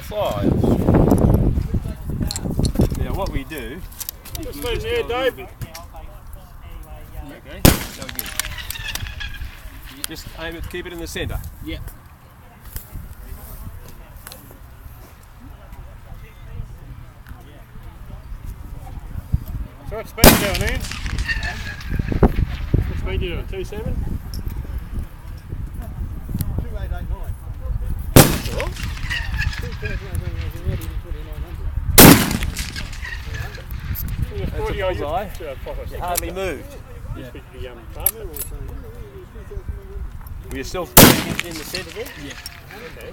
fly. Now what we do... Just leave there, David. Okay, go again. Just aim it, keep it in the centre. Yeah. So what speed are you doing, Ian? What speed are you doing? 2.7? 2889. That's a bullseye. Hardly moved. Yeah. Partner or something? Were you still in the centre there? Yeah. Okay.